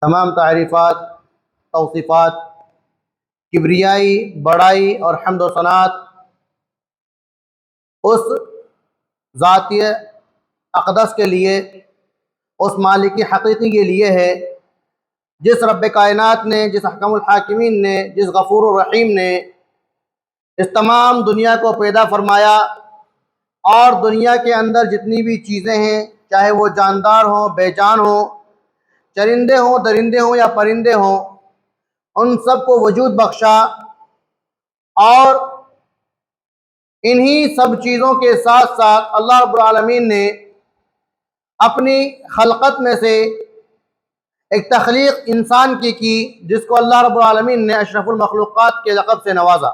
तमाम तारीफ़ात, तौसीफ़ात, किब्रियाई, बड़ाई और हम्द व सनात उस ज़ाती अक़दस के लिए, उस मालिक हक़ीक़ी के लिए है जिस रब्ब कायनात ने, जिस अहकमुल हाकिमीन ने, जिस गफ़ूरुर रहीम ने इस तमाम दुनिया को पैदा फरमाया और दुनिया के अंदर जितनी भी चीज़ें हैं, चाहे वो जानदार हों, बेजान हों, चरिंदे हों, दरिंदे हों या परिंदे हों, उन सब को वजूद बख्शा और इन्हीं सब चीज़ों के साथ साथ अल्लाह रब्बुल आलमीन ने अपनी खलकत में से एक तख्लीक इंसान की जिसको अल्लाह रब्बुल आलमीन ने अशरफुल मखलूक़ात के लक़ब से नवाजा।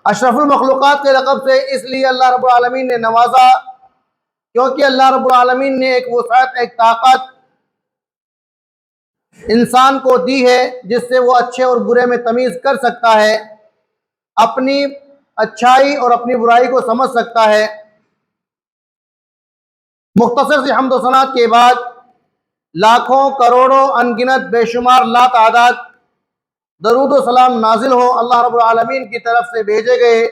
अशरफुल मखलूक़ात के लक़ब से इसलिए अल्लाह रब्बुल आलमीन ने नवाजा क्योंकि अल्लाह रब्बुल आलमीन ने एक वसाअत, एक ताकत इंसान को दी है जिससे वो अच्छे और बुरे में तमीज़ कर सकता है, अपनी अच्छाई और अपनी बुराई को समझ सकता है। मुख्तसर सी हम्द व सनात के बाद लाखों, करोड़ों, अनगिनत, बेशुमार, लातादाद दरूद व सलाम नाजिल हो अल्लाह रब्बुल आलमीन की तरफ से भेजे गए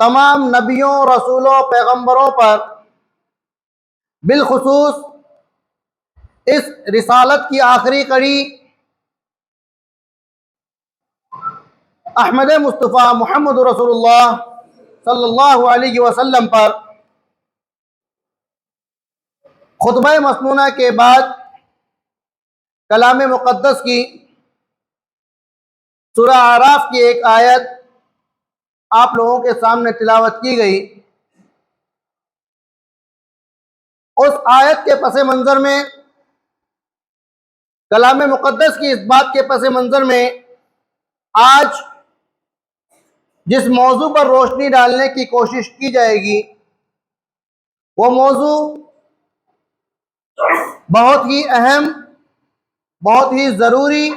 तमाम नबियों, रसूलों, पैगम्बरों पर, बिलखुसूस इस रिसालत की आखिरी कड़ी अहमद मुस्तफ़ा मुहम्मद रसूलुल्लाह सल्लल्लाहु अलैहि वसल्लम पर खुतबा मसनूना के बाद कलाम मुक़द्दस की सूरह आराफ की एक आयत आप लोगों के सामने तिलावत की गई। उस आयत के पस मंज़र में, कलाम मुक़द्दस की इस बात के पस मंज़र में आज जिस मौजू पर रोशनी डालने की कोशिश की जाएगी वो मौजू बहुत ही अहम, बहुत ही ज़रूरी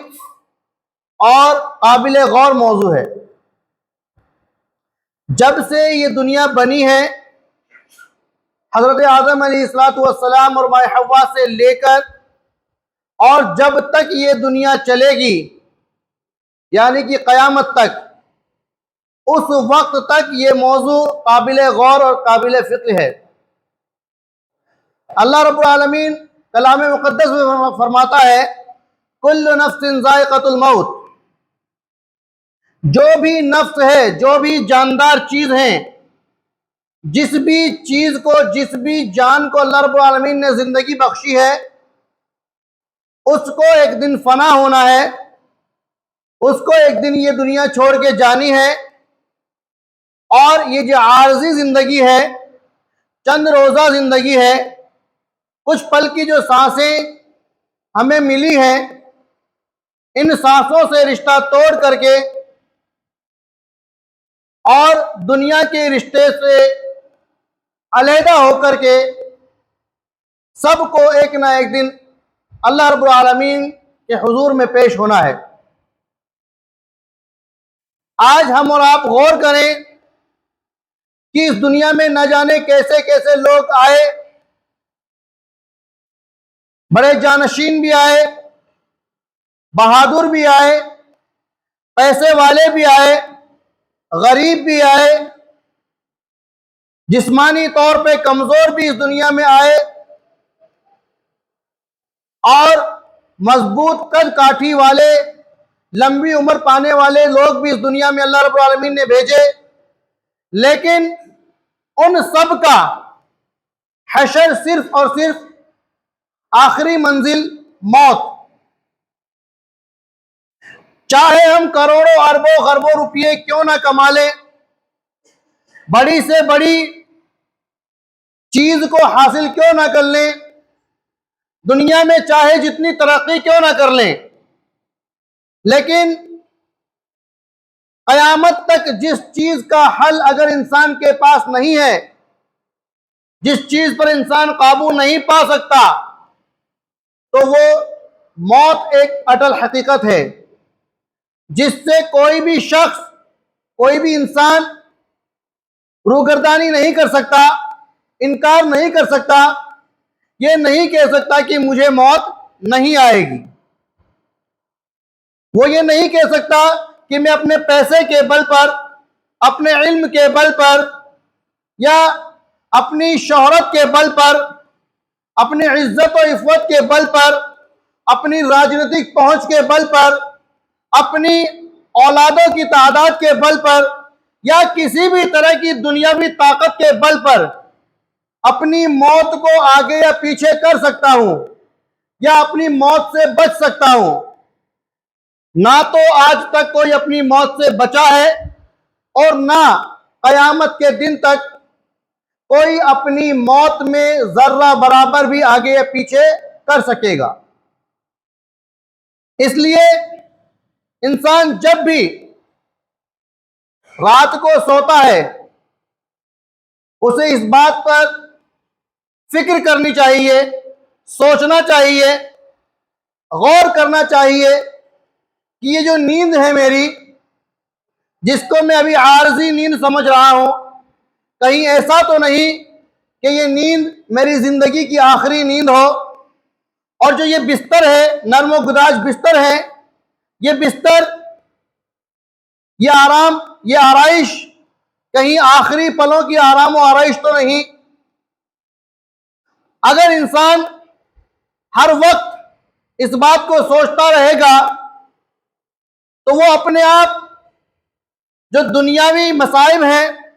और काबिल गौर मौजू है। जब से ये दुनिया बनी है, हज़रत आदम अलैहिस्सलातु वस्सलाम और माए हव्वा से लेकर और जब तक ये दुनिया चलेगी यानी कि क़यामत तक, उस वक्त तक ये मौजू काबिल गौर और काबिल फ़िक्र है। अल्लाह रब्बुल आलमीन कलाम मुक़द्दस में फरमाता है, कुल्लु नफ्सिन ज़ाइक़तुल मौत, जो भी नफ्स है, जो भी जानदार चीज़ है, जिस भी चीज़ को, जिस भी जान को अल्लाह रब्बुल आलमीन ने ज़िंदगी बख्शी है, उसको एक दिन फना होना है, उसको एक दिन ये दुनिया छोड़ के जानी है। और ये जो आर्जी ज़िंदगी है, चंद रोज़ा ज़िंदगी है, कुछ पल की जो सांसें हमें मिली हैं, इन सांसों से रिश्ता तोड़ करके और दुनिया के रिश्ते से अलहदा होकर के सबको एक ना एक दिन अल्लाह रब्बुल आलमीन के हुजूर में पेश होना है। आज हम और आप गौर करें कि इस दुनिया में न जाने कैसे कैसे लोग आए, बड़े जानशीन भी आए, बहादुर भी आए, पैसे वाले भी आए, गरीब भी आए, जिस्मानी तौर पे कमजोर भी इस दुनिया में आए और मजबूत कद काठी वाले, लंबी उम्र पाने वाले लोग भी इस दुनिया में अल्लाह रब्बुल आलमीन ने भेजे। लेकिन उन सब का हशर सिर्फ और सिर्फ आखिरी मंजिल मौत। चाहे हम करोड़ों, अरबों, खरबों रुपये क्यों ना कमा लें, बड़ी से बड़ी चीज को हासिल क्यों ना कर लें, दुनिया में चाहे जितनी तरक्की क्यों ना कर लें, लेकिन क़यामत तक जिस चीज का हल अगर इंसान के पास नहीं है, जिस चीज पर इंसान काबू नहीं पा सकता, तो वो मौत एक अटल हकीकत है जिससे कोई भी शख्स, कोई भी इंसान रूगर्दानी नहीं कर सकता, इनकार नहीं कर सकता। ये नहीं कह सकता कि मुझे मौत नहीं आएगी। वो ये नहीं कह सकता कि मैं अपने पैसे के बल पर, अपने इल्म के बल पर, या अपनी शोहरत के बल पर, अपनी इज्जत और इफ़्फ़त के बल पर, अपनी राजनीतिक पहुंच के बल पर, अपनी औलादों की तादाद के बल पर, या किसी भी तरह की दुनियावी ताकत के बल पर अपनी मौत को आगे या पीछे कर सकता हूं या अपनी मौत से बच सकता हूं। ना तो आज तक कोई अपनी मौत से बचा है और ना कयामत के दिन तक कोई अपनी मौत में जर्रा बराबर भी आगे या पीछे कर सकेगा। इसलिए इंसान जब भी रात को सोता है उसे इस बात पर फिक्र करनी चाहिए, सोचना चाहिए, गौर करना चाहिए कि ये जो नींद है मेरी, जिसको मैं अभी आरजी नींद समझ रहा हूं, कहीं ऐसा तो नहीं कि ये नींद मेरी जिंदगी की आखिरी नींद हो, और जो ये बिस्तर है, नर्म गुदाज बिस्तर है, ये बिस्तर, ये आराम, ये आराइश कहीं आखिरी पलों की आराम और आराइश तो नहीं। अगर इंसान हर वक्त इस बात को सोचता रहेगा तो वो अपने आप जो दुनियावी मसाइब हैं,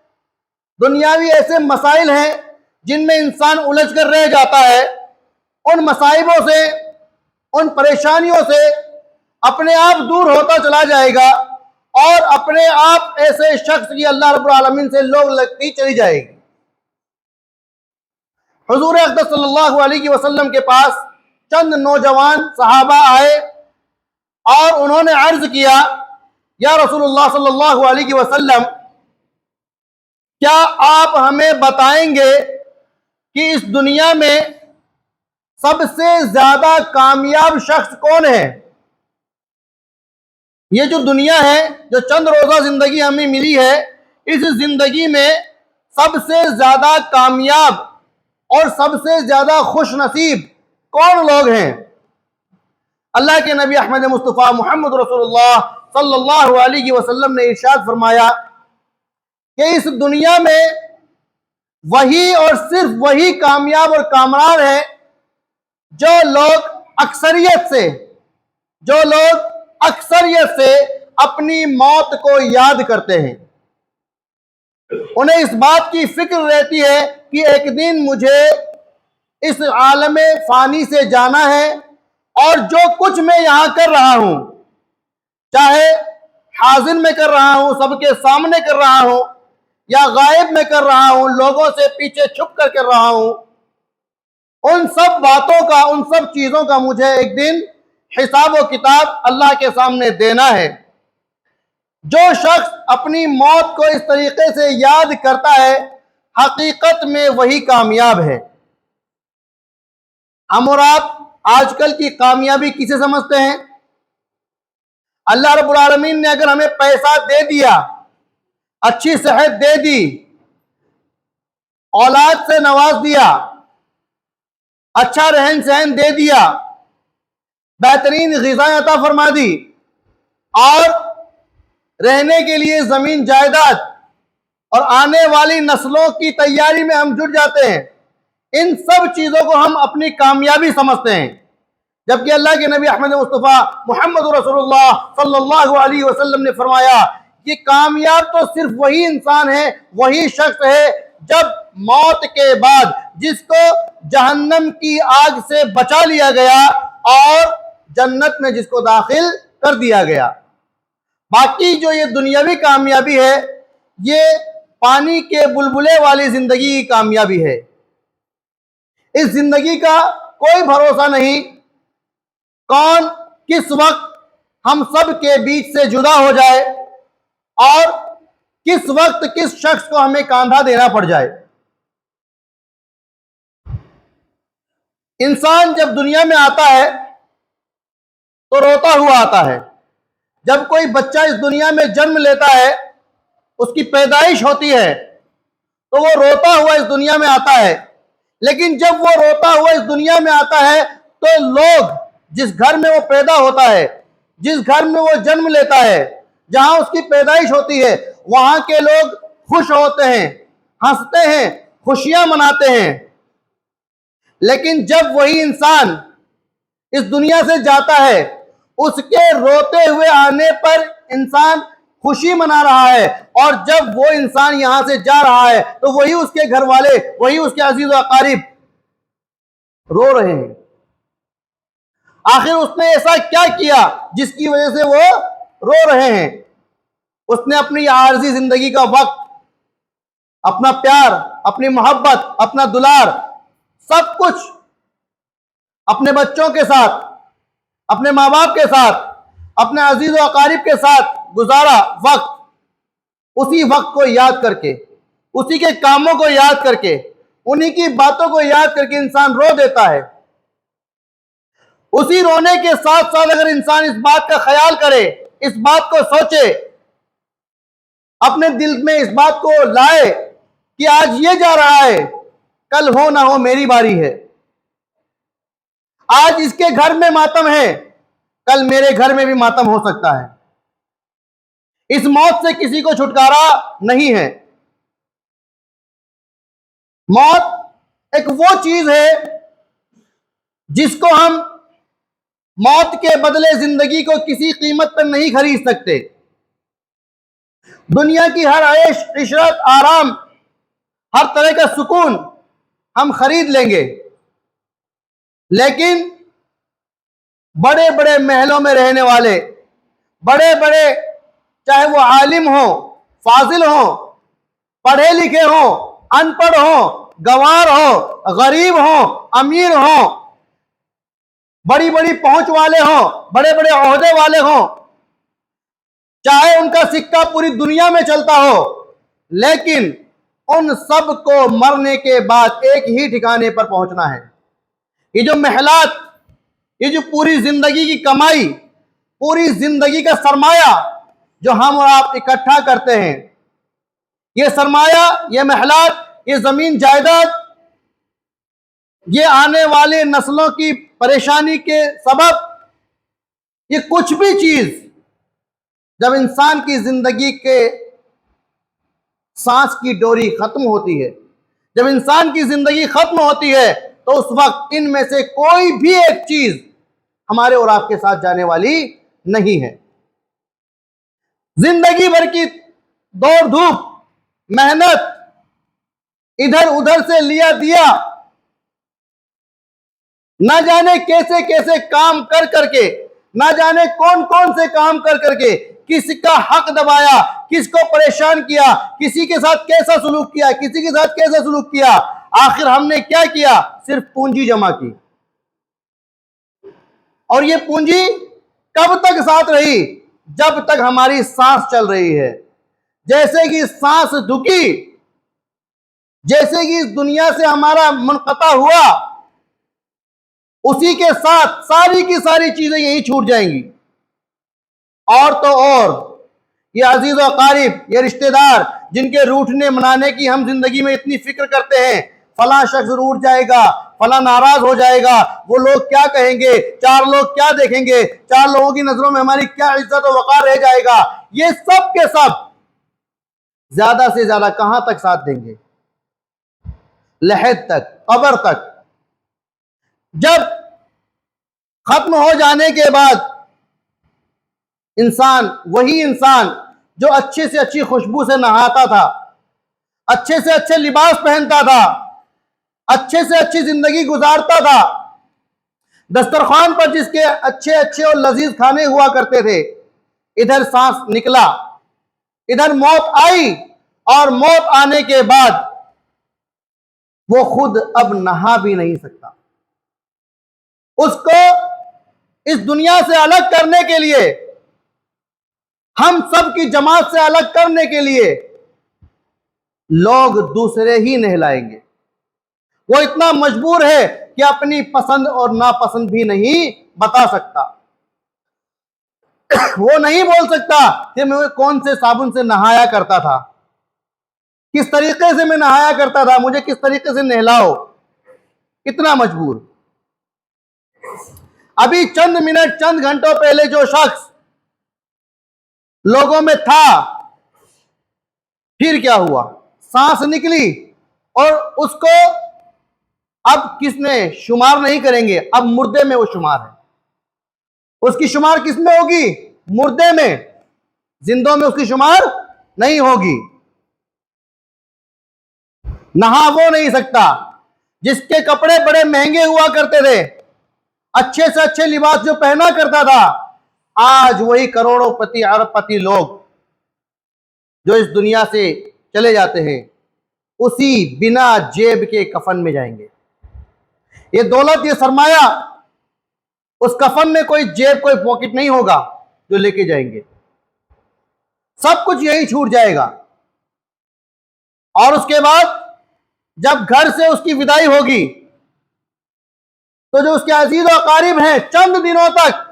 दुनियावी ऐसे मसाइल हैं जिनमें इंसान उलझ कर रह जाता है, उन मसाइबों से, उन परेशानियों से अपने आप दूर होता चला जाएगा और अपने आप ऐसे शख्स की अल्लाह रब्बुल आलमीन से लोग लगती चली जाएगी। हुजूर अक़दस सल्लल्लाहु अलैहि वसल्लम के पास चंद नौजवान सहाबा आए और उन्होंने अर्ज किया, या रसूलुल्लाह सल्लल्लाहु अलैहि वसल्लम, क्या आप हमें बताएंगे कि इस दुनिया में सबसे ज्यादा कामयाब शख्स कौन है? ये जो दुनिया है, जो चंद रोजा जिंदगी हमें मिली है, इस जिंदगी में सबसे ज्यादा कामयाब और सबसे ज्यादा खुश नसीब कौन लोग हैं? अल्लाह के नबी अहमद मुस्तफ़ा मोहम्मद रसूलुल्लाह सल्लल्लाहु अलैहि वसल्लम ने इरशाद फरमाया कि इस दुनिया में वही और सिर्फ वही कामयाब और कामरान है जो लोग अक्सरियत से अपनी मौत को याद करते हैं। उन्हें इस बात की फिक्र रहती है कि एक दिन मुझे इस आलमे फानी से जाना है और जो कुछ मैं यहां कर रहा हूं, चाहे हाजिर में कर रहा हूं, सबके सामने कर रहा हूं, या गायब में कर रहा हूं, लोगों से पीछे छुप कर रहा हूं, उन सब बातों का, उन सब चीजों का मुझे एक दिन हिसाब व किताब अल्लाह के सामने देना है। जो शख्स अपनी मौत को इस तरीके से याद करता है, हकीकत में वही कामयाब है। हम और आप आजकल की कामयाबी किसे समझते हैं? अल्लाह रब्बुल आलमीन ने अगर हमें पैसा दे दिया, अच्छी सेहत दे दी, औलाद से नवाज दिया, अच्छा रहन सहन दे दिया, बेहतरीन ग़िज़ाएं अता फरमा दी और रहने के लिए जमीन जायदाद और आने वाली नस्लों की तैयारी में हम जुट जाते हैं, इन सब चीजों को हम अपनी कामयाबी समझते हैं। जबकि अल्लाह के नबी अहमद मुस्तफ़ा मोहम्मद रसूलुल्लाह सल्लल्लाहु अलैहि वसल्लम ने फरमाया कि कामयाब तो सिर्फ वही इंसान है, वही शख्स है जब मौत के बाद जिसको जहन्नम की आग से बचा लिया गया और जन्नत में जिसको दाखिल कर दिया गया। बाकी जो ये दुनियावी कामयाबी है, ये पानी के बुलबुले वाली जिंदगी की कामयाबी है। इस जिंदगी का कोई भरोसा नहीं, कौन किस वक्त हम सब के बीच से जुदा हो जाए और किस वक्त किस शख्स को हमें कांधा देना पड़ जाए। इंसान जब दुनिया में आता है तो रोता हुआ आता है। जब कोई बच्चा इस दुनिया में जन्म लेता है, उसकी पैदाइश होती है, तो वो रोता हुआ इस दुनिया में आता है। लेकिन जब वो रोता हुआ इस दुनिया में आता है तो लोग, जिस घर में वो पैदा होता है, जिस घर में वो जन्म लेता है, जहां उसकी पैदाइश होती है, वहां के लोग खुश होते हैं, हंसते हैं, खुशियां मनाते हैं। लेकिन जब वही इंसान इस दुनिया से जाता है, उसके रोते हुए आने पर इंसान खुशी मना रहा है, और जब वो इंसान यहां से जा रहा है तो वही उसके घर वाले, वही उसके अजीज और अकारिब रो रहे हैं। आखिर उसने ऐसा क्या किया जिसकी वजह से वो रो रहे हैं? उसने अपनी आरजी जिंदगी का वक्त, अपना प्यार, अपनी मोहब्बत, अपना दुलार, सब कुछ अपने बच्चों के साथ, अपने माँ बाप के साथ, अपने अजीज और अकारिब के साथ गुजारा वक्त। उसी वक्त को याद करके, उसी के कामों को याद करके, उन्हीं की बातों को याद करके इंसान रो देता है। उसी रोने के साथ साथ अगर इंसान इस बात का ख्याल करे, इस बात को सोचे, अपने दिल में इस बात को लाए कि आज ये जा रहा है, कल हो ना हो मेरी बारी है। आज इसके घर में मातम है, कल मेरे घर में भी मातम हो सकता है। इस मौत से किसी को छुटकारा नहीं है। मौत एक वो चीज है जिसको हम मौत के बदले जिंदगी को किसी कीमत पर नहीं खरीद सकते। दुनिया की हर ऐश इशरत, आराम, हर तरह का सुकून हम खरीद लेंगे, लेकिन बड़े बड़े महलों में रहने वाले, बड़े बड़े, चाहे वो आलिम हो, फाजिल हो, पढ़े लिखे हो, अनपढ़ हो, गंवार हो, गरीब हो, अमीर हो, बड़ी बड़ी पहुंच वाले हो, बड़े बड़े ओहदे वाले हो, चाहे उनका सिक्का पूरी दुनिया में चलता हो, लेकिन उन सब को मरने के बाद एक ही ठिकाने पर पहुंचना है। ये जो महलात, ये जो पूरी जिंदगी की कमाई, पूरी जिंदगी का सरमाया जो हम और आप इकट्ठा करते हैं, ये सरमाया, ये महलात, ये जमीन जायदाद, ये आने वाले नस्लों की परेशानी के सबब, ये कुछ भी चीज जब इंसान की जिंदगी के सांस की डोरी खत्म होती है, जब इंसान की जिंदगी खत्म होती है, तो उस वक्त इनमें से कोई भी एक चीज हमारे और आपके साथ जाने वाली नहीं है। जिंदगी भर की दौड़ धूप, मेहनत, इधर उधर से लिया दिया, ना जाने कैसे कैसे काम कर करके, ना जाने कौन कौन से काम कर करके किसका हक दबाया, किसको परेशान किया, किसी के साथ कैसा सलूक किया, किसी के साथ कैसा सलूक किया, आखिर हमने क्या किया? सिर्फ पूंजी जमा की। और ये पूंजी कब तक साथ रही? जब तक हमारी सांस चल रही है। जैसे कि सांस रुकी, जैसे कि इस दुनिया से हमारा मुनक़ता हुआ, उसी के साथ सारी की सारी चीजें यही छूट जाएंगी। और तो और ये अजीज और कारिब, ये रिश्तेदार जिनके रूठने मनाने की हम जिंदगी में इतनी फिक्र करते हैं, फला शख्स रूठ जाएगा, फला नाराज हो जाएगा, वो लोग क्या कहेंगे, चार लोग क्या देखेंगे, चार लोगों की नजरों में हमारी क्या इज्जत और वक़ार रह जाएगा, ये सब के सब ज्यादा से ज्यादा कहां तक साथ देंगे? लहद तक, कब्र तक। जब खत्म हो जाने के बाद इंसान, वही इंसान जो अच्छे से अच्छी खुशबू से नहाता था, अच्छे से अच्छे लिबास पहनता था, अच्छे से अच्छी जिंदगी गुजारता था, दस्तरखान पर जिसके अच्छे अच्छे और लजीज खाने हुआ करते थे, इधर सांस निकला, इधर मौत आई, और मौत आने के बाद वो खुद अब नहा भी नहीं सकता। उसको इस दुनिया से अलग करने के लिए, हम सब की जमात से अलग करने के लिए लोग दूसरे ही नहलाएंगे। वो इतना मजबूर है कि अपनी पसंद और नापसंद भी नहीं बता सकता। वो नहीं बोल सकता कि मैं कौन से साबुन से नहाया करता था, किस तरीके से मैं नहाया करता था, मुझे किस तरीके से नहलाओ। कितना मजबूर। अभी चंद मिनट, चंद घंटों पहले जो शख्स लोगों में था, फिर क्या हुआ? सांस निकली और उसको अब किसने शुमार नहीं करेंगे, अब मुर्दे में वो शुमार है। उसकी शुमार किस में होगी? मुर्दे में। जिंदों में उसकी शुमार नहीं होगी। नहा वो नहीं सकता जिसके कपड़े बड़े महंगे हुआ करते थे, अच्छे से अच्छे लिबास जो पहना करता था, आज वही करोड़ोंपति अरबपति लोग जो इस दुनिया से चले जाते हैं, उसी बिना जेब के कफन में जाएंगे। ये दौलत, ये सरमाया, उस कफन में कोई जेब, कोई पॉकेट नहीं होगा जो लेके जाएंगे। सब कुछ यही छूट जाएगा। और उसके बाद जब घर से उसकी विदाई होगी, तो जो उसके अजीज और अकारिब हैं, चंद दिनों तक,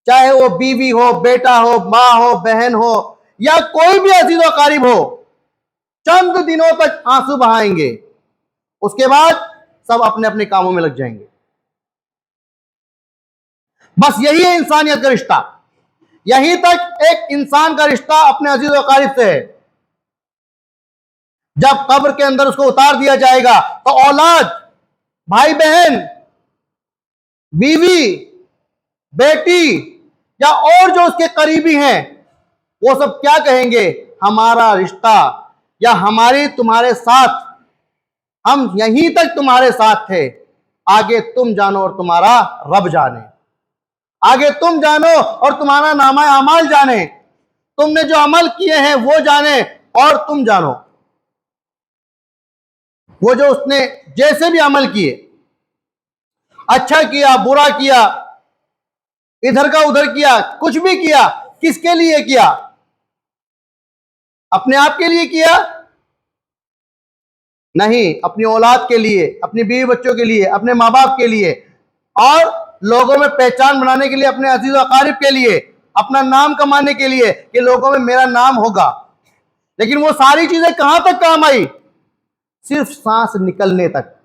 चाहे वो बीवी हो, बेटा हो, मां हो, बहन हो, या कोई भी अजीज और अकारिब हो, चंद दिनों तक आंसू बहाएंगे। उसके बाद सब अपने अपने कामों में लग जाएंगे। बस यही है इंसानियत का रिश्ता। यहीं तक एक इंसान का रिश्ता अपने अजीज और अकारिब से है। जब कब्र के अंदर उसको उतार दिया जाएगा, तो औलाद, भाई बहन, बीवी, बेटी, या और जो उसके करीबी हैं, वो सब क्या कहेंगे? हमारा रिश्ता, या हमारी तुम्हारे साथ, हम यहीं तक तुम्हारे साथ थे, आगे तुम जानो और तुम्हारा रब जाने। आगे तुम जानो और तुम्हारा नामा अमाल जाने। तुमने जो अमल किए हैं वो जाने और तुम जानो। वो जो उसने जैसे भी अमल किए, अच्छा किया, बुरा किया, इधर का उधर किया, कुछ भी किया, किसके लिए किया? अपने आप के लिए किया? नहीं, अपनी औलाद के लिए, अपनी बीवी बच्चों के लिए, अपने माँ बाप के लिए, और लोगों में पहचान बनाने के लिए, अपने अजीज और अकारिब के लिए, अपना नाम कमाने के लिए कि लोगों में मेरा नाम होगा। लेकिन वो सारी चीजें कहां तक काम आई? सिर्फ सांस निकलने तक।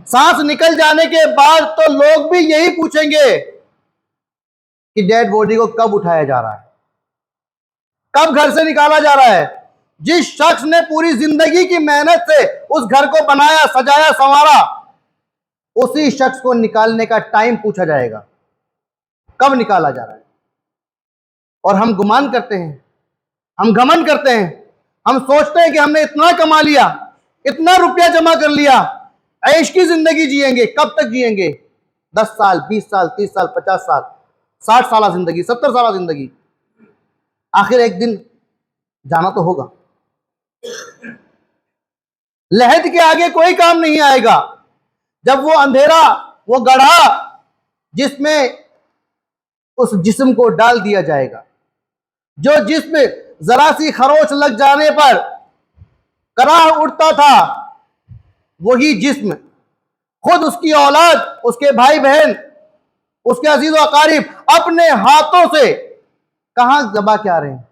सांस निकल जाने के बाद तो लोग भी यही पूछेंगे कि डेड बॉडी को कब उठाया जा रहा है, कब घर से निकाला जा रहा है। जिस शख्स ने पूरी जिंदगी की मेहनत से उस घर को बनाया, सजाया, संवारा, उसी शख्स को निकालने का टाइम पूछा जाएगा, कब निकाला जा रहा है। और हम गुमान करते हैं, हम घमंड करते हैं, हम सोचते हैं कि हमने इतना कमा लिया, इतना रुपया जमा कर लिया, ऐश की जिंदगी जिएंगे। कब तक जिएंगे? 10 साल, 20 साल, 30 साल, 50 साल, 60 साल जिंदगी, 70 साल जिंदगी। आखिर एक दिन जाना तो होगा। लहद के आगे कोई काम नहीं आएगा। जब वो अंधेरा, वो गड्ढा जिसमें उस जिस्म को डाल दिया जाएगा, जो जिस्म जरा सी खरोच लग जाने पर कराह उठता था, वही जिस्म खुद उसकी औलाद, उसके भाई बहन, उसके अजीज और अकारिब अपने हाथों से कहां दबा के आ रहे हैं,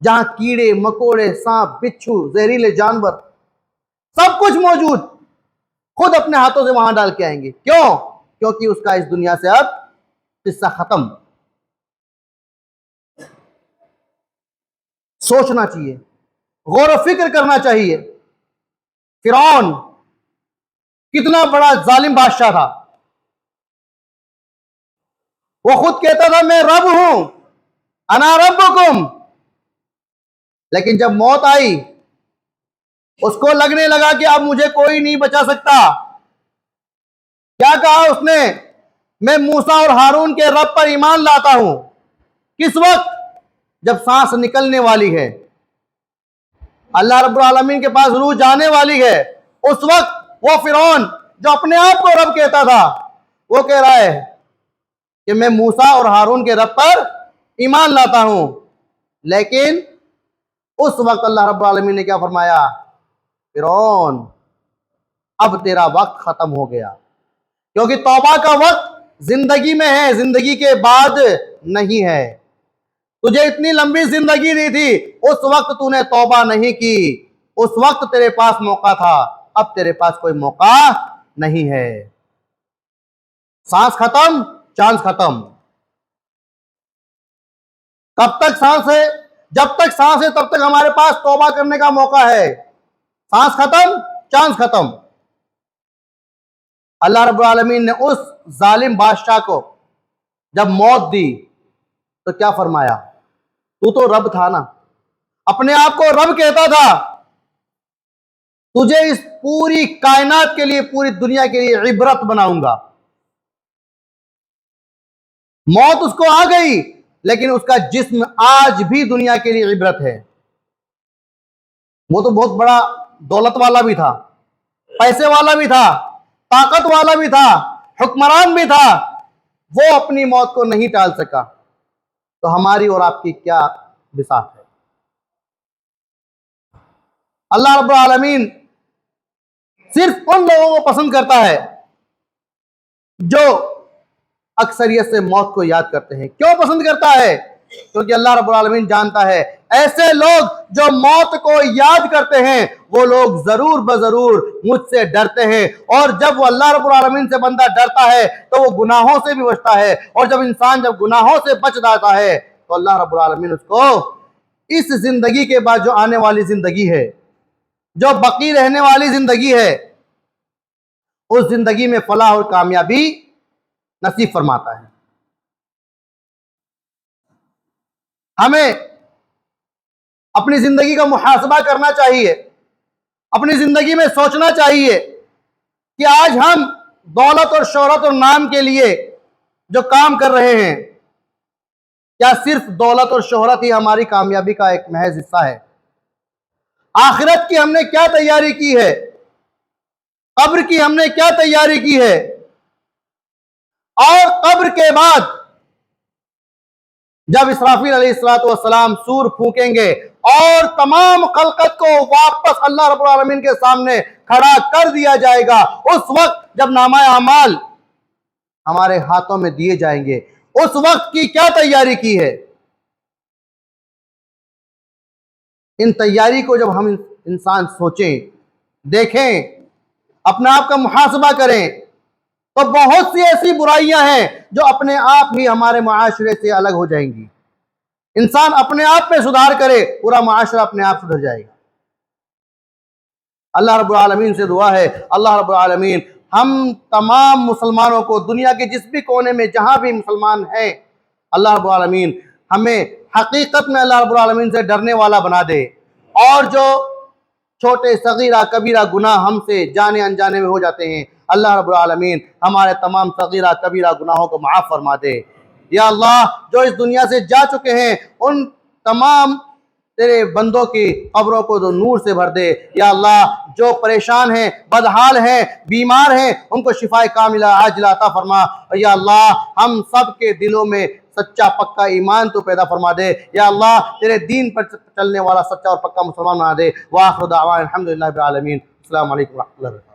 जहां कीड़े मकोड़े, सांप, बिच्छू, जहरीले जानवर, सब कुछ मौजूद, खुद अपने हाथों से वहां डाल के आएंगे। क्यों? क्योंकि उसका इस दुनिया से अब किस्सा खत्म। सोचना चाहिए, गौर व फिक्र करना चाहिए। फिरौन कितना बड़ा जालिम बादशाह था। वो खुद कहता था मैं रब हूं, अना रब्बुकुम। लेकिन जब मौत आई, उसको लगने लगा कि अब मुझे कोई नहीं बचा सकता। क्या कहा उसने? मैं मूसा और हारून के रब पर ईमान लाता हूं। किस वक्त? जब सांस निकलने वाली है, अल्लाह रब्बुल आलमीन के पास रूह जाने वाली है, उस वक्त वो फिरौन जो अपने आप को रब कहता था, वो कह रहा है कि मैं मूसा और हारून के रब पर ईमान लाता हूं। लेकिन उस वक्त अल्लाह रब्बुल आलमीन ने क्या फरमाया? फिरौन, अब तेरा वक्त खत्म हो गया, क्योंकि तौबा का वक्त जिंदगी में है, जिंदगी के बाद नहीं है। तुझे इतनी लंबी जिंदगी दी थी, उस वक्त तूने तौबा नहीं की, उस वक्त तेरे पास मौका था। अब तेरे पास कोई मौका नहीं है। सांस खत्म, चांस खत्म। कब तक सांस है? जब तक सांस है तब तक हमारे पास तौबा करने का मौका है। सांस खत्म, चांस खत्म। अल्लाह रब्बुल आलमीन ने उस जालिम बादशाह को जब मौत दी तो क्या फरमाया? तू तो रब था ना, अपने आप को रब कहता था, तुझे इस पूरी कायनात के लिए, पूरी दुनिया के लिए इबरत बनाऊंगा। मौत उसको आ गई, लेकिन उसका जिस्म आज भी दुनिया के लिए इबरत है। वो तो बहुत बड़ा दौलत वाला भी था, पैसे वाला भी था, ताकत वाला भी था, हुक्मरान भी था, वो अपनी मौत को नहीं टाल सका। तो हमारी और आपकी क्या बिसात है? अल्लाह रब्बुल आलमीन सिर्फ उन लोगों को पसंद करता है जो अक्सरियत से मौत को याद करते हैं। क्यों पसंद करता है? क्योंकि अल्लाह रब्बुल आलमीन जानता है ऐसे लोग जो मौत को याद करते हैं वो लोग जरूर बजरूर मुझसे डरते हैं। और जब वो अल्लाह रब्बुल आलमीन से बंदा डरता है तो वो गुनाहों से भी बचता है। और जब इंसान जब गुनाहों से बच जाता है तो अल्लाह रब्बुल आलमीन उसको इस जिंदगी के बाद जो आने वाली जिंदगी है, जो बाकी रहने वाली जिंदगी है, उस जिंदगी में फलाह और कामयाबी नसीब फरमाता है। हमें अपनी जिंदगी का मुहासबा करना चाहिए, अपनी जिंदगी में सोचना चाहिए कि आज हम दौलत और शोहरत और नाम के लिए जो काम कर रहे हैं, क्या सिर्फ दौलत और शोहरत ही हमारी कामयाबी का एक महज हिस्सा है? आखिरत की हमने क्या तैयारी की है? कब्र की हमने क्या तैयारी की है? और कब्र के बाद जब इसराफील अलैहिस्सलाम सूर फूकेंगे और तमाम खलकत को वापस अल्लाह रब्बुल आलमीन के सामने खड़ा कर दिया जाएगा, उस वक्त जब नामा अमाल हमारे हाथों में दिए जाएंगे, उस वक्त की क्या तैयारी की है? इन तैयारी को जब हम इंसान सोचें, देखें, अपने आप का मुहासबा करें, तो बहुत सी ऐसी बुराइयां हैं जो अपने आप ही हमारे मुआशरे से अलग हो जाएंगी। इंसान अपने आप में सुधार करे, पूरा मुआशरा अपने आप सुधर जाएगा। अल्लाह रब्बुल आलमीन से दुआ है, अल्लाह रब्बुल आलमीन हम तमाम मुसलमानों को दुनिया के जिस भी कोने में जहां भी मुसलमान हैं, अल्लाह रब्बुल आलमीन हमें हकीकत में अल्लाह रब्बुल आलमीन से डरने वाला बना दे। और जो छोटे सगीरा कबीरा गुनाह हमसे जाने अनजाने में हो जाते हैं, अल्लाह रब्बुल आलमीन हमारे तमाम सगीरा कबीरा गुनाहों को माफ़ फरमा दे। या अल्लाह, जो इस दुनिया से जा चुके हैं उन तमाम तेरे बंदों की कब्रों को तो नूर से भर दे। या अल्लाह, जो परेशान हैं, बदहाल हैं, बीमार हैं, उनको शिफाए कामिला आजिला अता फरमा। और या अल्लाह, हम सब के दिलों में सच्चा पक्का ईमान तो पैदा फरमा दे। या अल्लाह, तेरे दीन पर चलने वाला सच्चा और पक्का मुसलमान बना दे। व आखिरु दावाना अल्हम्दुलिल्लाहि रब्बिल आलमीन। अस्सलामु अलैकुम व रहमतुल्लाहि व बरकातुहू।